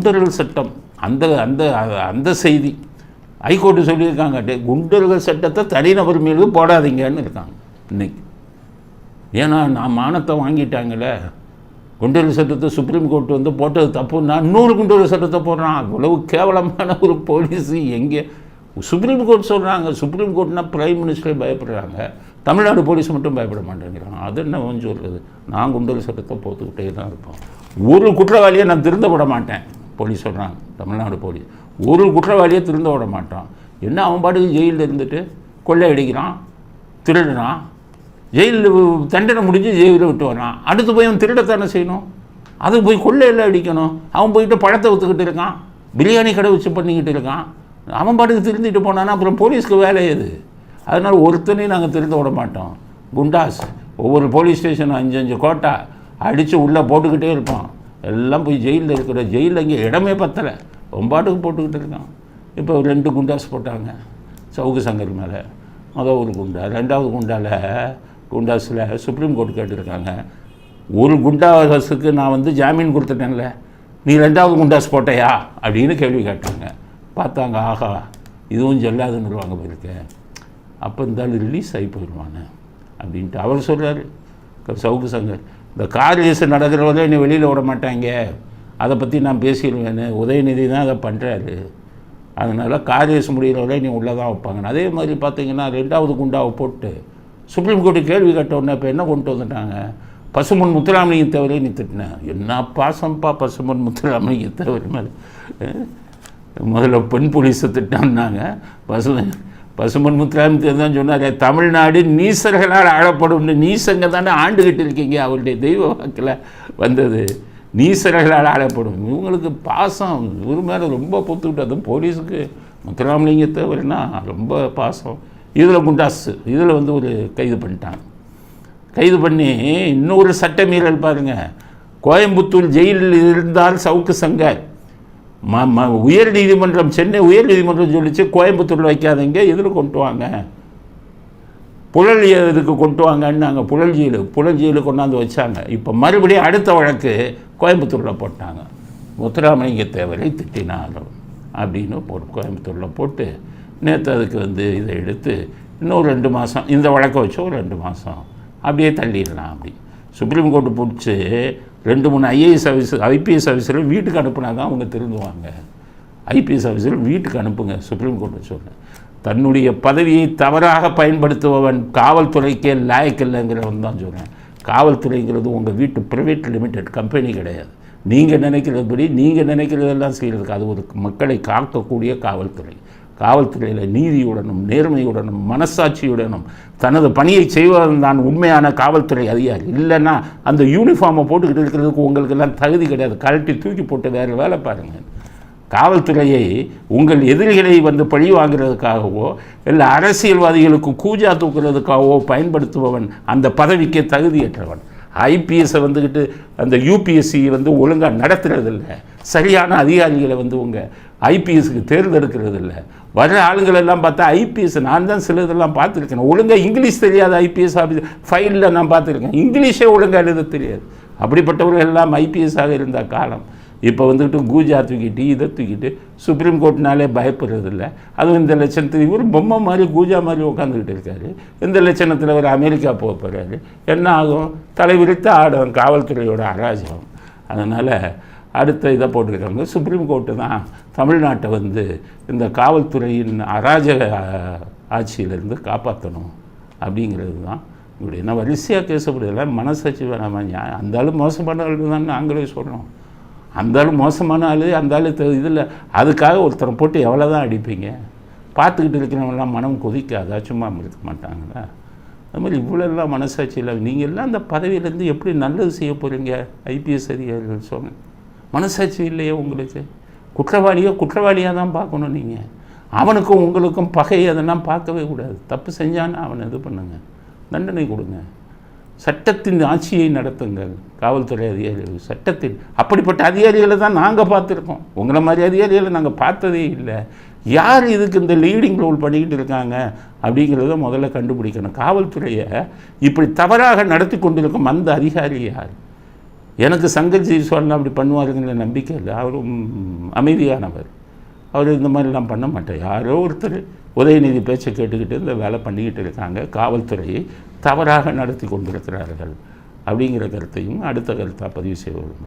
குண்டர்கள் சட்டம் அந்த அந்த அந்த செய்தி ஹைகோர்ட்டு சொல்லியிருக்காங்க, குண்டர்கள் சட்டத்தை தனிநபர் மீது போடாதீங்கன்னு இருக்காங்க இன்னைக்கு. ஏன்னா நான் மானத்தை வாங்கிட்டாங்களே, குண்டர்கள் சட்டத்தை சுப்ரீம் கோர்ட் வந்து போட்டது தப்புன்னா இன்னொரு குண்டர்கள் சட்டத்தை போடுறான். அவ்வளவு கேவலமான ஒரு போலீஸ் எங்கே சுப்ரீம் கோர்ட் சொல்கிறாங்க. சுப்ரீம் கோர்ட்னா பிரைம் மினிஸ்டரே பயப்படுறாங்க, தமிழ்நாடு போலீஸ் மட்டும் பயப்பட மாட்டேங்கிறாங்க. அது என்ன கொஞ்சம் சொல்கிறது? நான் குண்டர்கள் சட்டத்தை போட்டுக்கிட்டே தான் இருப்போம். ஒரு குற்றவாளியை நான் திருந்த விட மாட்டேன் போலீஸ் சொல்கிறாங்க. தமிழ்நாடு போலீஸ் ஒரு குற்றவாளியை திருந்த விட மாட்டான். என்ன அவன் பாட்டுக்கு ஜெயிலில் இருந்துட்டு கொள்ளை அடிக்கிறான், திருடுறான், ஜெயிலில் தண்டனை முடிஞ்சு ஜெயிலில் விட்டு வரான். அடுத்து போய் அவன் திருடத்தானே செய்யணும், அது போய் கொள்ளையெல்லாம் அடிக்கணும். அவன் போயிட்டு பழத்தை விற்றுக்கிட்டு இருக்கான், பிரியாணி கடை வச்சு பண்ணிக்கிட்டு இருக்கான். அவன் பாட்டுக்கு திருந்திட்டு போனான்னா அப்புறம் போலீஸ்க்கு வேலை எது? அதனால் ஒருத்தனையும் நாங்கள் திருந்த விட மாட்டோம். குண்டாஸ் ஒவ்வொரு போலீஸ் ஸ்டேஷனும் 5 கோட்டா அடித்து உள்ளே போட்டுக்கிட்டே இருப்பான். எல்லாம் போய் ஜெயிலில் இருக்கிற ஜெயிலில் இங்கே இடமே பத்தலை, ஒம்பாட்டுக்கு போட்டுக்கிட்டு இருக்கான். இப்போ 2 குண்டாஸ் போட்டாங்க சவுக்கு சங்கர் மேலே. ஒரு குண்டா, 2வது குண்டாஸில் சுப்ரீம் கோர்ட் கேட்டிருக்காங்க, ஒரு குண்டாஸுக்கு நான் வந்து ஜாமீன் கொடுத்துட்டேன்ல, நீ 2வது குண்டாஸ் போட்டையா அப்படின்னு கேள்வி கேட்டாங்க. பார்த்தாங்க, ஆஹா இதுவும் ஜெல்லாதுன்னுருவாங்க போயிருக்கேன், அப்போ இருந்தாலும் ரிலீஸ் ஆகி போயிடுவானே அப்படின்ட்டு அவர் சொல்கிறார் சவுக்கு சங்கர். இந்த கார் ரேஸ் நடக்கிறவரை என்னை வெளியில் விட மாட்டாங்க, அதை பற்றி நான் பேசிடுவேன்னு உதயநிதி தான் அதை பண்ணுறாரு. அதனால் கார் ரேஸ் முடிகிறவரை நீ உள்ளே தான் வைப்பாங்க. அதே மாதிரி பார்த்தீங்கன்னா 2வது குண்டாவை போட்டு சுப்ரீம் கோர்ட்டு கேள்வி கேட்டவுடனே இப்போ என்ன கொண்டு வந்துட்டாங்க, பசுமன் முத்துராமலிங்க தேவரே நீ திட்டினேன். என்ன பாசம்ப்பா பசுமன் முத்துராமலிங்க தேவர் மேலே. முதல்ல பெண் போலீஸை திட்டான்னாங்க, பசுமன் முத்துராமலிங்க தான் சொன்னார், தமிழ்நாடு நீசர்களால் ஆளப்படும். நீசங்க தானே ஆண்டுகிட்டு இருக்கீங்க, அவருடைய தெய்வ வாக்கில் வந்தது, நீசர்களால் ஆளப்படும். இவங்களுக்கு பாசம் இவர் மேலே ரொம்ப பொத்துக்கிட்டது. போலீஸுக்கு முத்துராமலிங்க தேவர்னா ரொம்ப பாசம். இதில் குண்டாசு இதில் வந்து ஒரு கைது பண்ணிட்டாங்க. கைது பண்ணி இன்னொரு சட்ட மீறல் பாருங்கள். கோயம்புத்தூர் ஜெயிலில் இருந்தால் சவுக்கு சங்கர் உயர் நீதிமன்றம், சென்னை உயர் நீதிமன்றம் சொல்லிச்சு கோயம்புத்தூரில் வைக்காதீங்க, இதில் கொண்டு வாங்க, புழல் இதுக்கு கொண்டு வாங்கன்னு நாங்கள் புழல் ஜெயிலுக்கு கொண்டாந்து வச்சாங்க. இப்போ மறுபடியும் அடுத்த வழக்கு கோயம்புத்தூரில் போட்டாங்க. முத்துராமலிங்க தேவரை திட்டினாலும் அப்படின்னு கோயம்புத்தூரில் போட்டு நேற்று அதுக்கு வந்து இதை எடுத்து இன்னொரு 2 மாதம் இந்த வழக்கை வச்சு ஒரு 2 மாதம் அப்படியே தள்ளிடலாம். அப்படி சுப்ரீம் கோர்ட்டு பிடிச்சி 2-3 ஐபிஎஸ் ஆஃபீஸர்கள் வீட்டுக்கு அனுப்புனா தான் அவங்க திருந்துவாங்க. ஐபிஎஸ் ஆஃபீஸர்கள் வீட்டுக்கு அனுப்புங்க சுப்ரீம் கோர்ட்டு சொல்கிறேன். தன்னுடைய பதவியை தவறாக பயன்படுத்துபவன் காவல்துறைக்கே லாயக்கில்லைங்கிறவன் தான் சொல்கிறேன். காவல்துறைங்கிறது உங்கள் வீட்டு ப்ரைவேட் லிமிடெட் கம்பெனி கிடையாது. நீங்கள் நினைக்கிறபடி நீங்கள் நினைக்கிறதெல்லாம் செய்கிறதுக்கு அது ஒரு மக்களை காக்கக்கூடிய காவல்துறை. காவல்துறையில் நீதியுடனும் நேர்மையுடனும் மனசாட்சியுடனும் தனது பணியை செய்வதன் தான் உண்மையான காவல்துறை அதிகாரி. இல்லைன்னா அந்த யூனிஃபார்மை போட்டுக்கிட்டு இருக்கிறதுக்கு உங்களுக்கெல்லாம் தகுதி கிடையாது, கழட்டி தூக்கி போட்டு வேறு வேலை பாருங்கள். காவல்துறையை உங்கள் எதிரிகளை வந்து பழி வாங்கிறதுக்காகவோ இல்லை அரசியல்வாதிகளுக்கு கூஜா தூக்குறதுக்காகவோ பயன்படுத்துபவன் அந்த பதவிக்கே தகுதியற்றவன். ஐபிஎஸ்ஸை வந்துக்கிட்டு அந்த யூபிஎஸ்சி வந்து ஒழுங்காக நடத்துறதில்லை, சரியான அதிகாரிகளை வந்து உங்கள் ஐபிஎஸ்க்கு தேர்ந்தெடுக்கிறது இல்லை. வர்ற ஆளுங்களெல்லாம் பார்த்தா ஐபிஎஸ் நான் தான் சில இதெல்லாம் பார்த்துருக்கேன். ஒழுங்காக இங்கிலீஷ் தெரியாத ஐபிஎஸ் ஆஃபீஸ் ஃபைலில் நான் பார்த்துருக்கேன், இங்கிலீஷே ஒழுங்காக எழுத தெரியாது. அப்படிப்பட்டவர்கள் எல்லாம் ஐபிஎஸ்ஸாக இருந்த காலம். இப்போ வந்துக்கிட்டு கூஜா தூக்கிட்டு இதை தூக்கிட்டு சுப்ரீம் கோர்ட்னாலே பயப்படுறதில்ல. அதுவும் இந்த லட்சணத்தில் இவர் பொம்மை மாதிரி கூஜா மாதிரி உட்காந்துக்கிட்டு இருக்காரு. இந்த லட்சணத்தில் ஒரு அமெரிக்கா போக போகிறாரு. என்ன ஆகும்? தலைவிரித்து ஆடும் காவல்துறையோட அராஜகம். அதனால் அடுத்த இதை போட்டுக்கிறாங்க. சுப்ரீம் கோர்ட்டு தான் தமிழ்நாட்டை வந்து இந்த காவல்துறையின் அராஜக ஆட்சியிலேருந்து காப்பாற்றணும் அப்படிங்கிறது தான் இப்படி என்ன வரிசையாக பேசப்படுறதில்ல. மனசாட்சி வேணாமா? அந்தாலும் மோசமான ஆள் தான் நாங்களே சொல்கிறோம். அந்தாலும் மோசமான ஆள், அந்தாலும் இதில் அதுக்காக ஒருத்தரை போட்டு எவ்வளோ தான் அடிப்பீங்க? பார்த்துக்கிட்டு இருக்கிறவங்களாம் மனம் கொதிக்காதா? சும்மா இருக்க மாட்டாங்களா? அது மாதிரி இவ்வளோலாம் மனசாட்சி இல்லை. நீங்கள் எல்லாம் அந்த பதவியிலேருந்து எப்படி நல்லது செய்ய போகிறீங்க? ஐபிஎஸ் அதிகாரிகள் சொல்லுங்கள். மனசாட்சி இல்லையே உங்களுக்கு? குற்றவாளியாக தான் பார்க்கணும் நீங்கள். அவனுக்கும் உங்களுக்கும் பகை அதெல்லாம் பார்க்கவே கூடாது. தப்பு செஞ்சான்னு அவனை இது பண்ணுங்கள், தண்டனை கொடுங்க. சட்டத்தின் ஆட்சியை நடத்துங்கள் காவல்துறை அதிகாரிகள். சட்டத்தின் அப்படிப்பட்ட அதிகாரிகளை தான் நாங்கள் பார்த்துருக்கோம். உங்களை மாதிரி அதிகாரிகளை நாங்கள் பார்த்ததே இல்லை. யார் இதுக்கு இந்த லீடிங் ரோல் பண்ணிக்கிட்டு இருக்காங்க அப்படிங்கிறத முதல்ல கண்டுபிடிக்கணும். காவல்துறையை இப்படி தவறாக நடத்தி கொண்டிருக்கும் அந்த அதிகாரி யார்? எனக்கு சங்கர் ஜெய்ஸ்வால் அப்படி பண்ணுவாருங்கிற நம்பிக்கை இல்லை. அவரும் அமைதியானவர். அவர் இந்த மாதிரிலாம் பண்ண மாட்டார். யாரோ ஒருத்தர் உதயநிதி பேச்சை கேட்டுக்கிட்டு இந்த வேலை பண்ணிக்கிட்டு இருக்காங்க. காவல்துறையை தவறாக நடத்தி கொண்டிருக்கிறார்கள் அப்படிங்கிற கருத்தையும் அடுத்த கருத்தாக பதிவு செய்வோம்.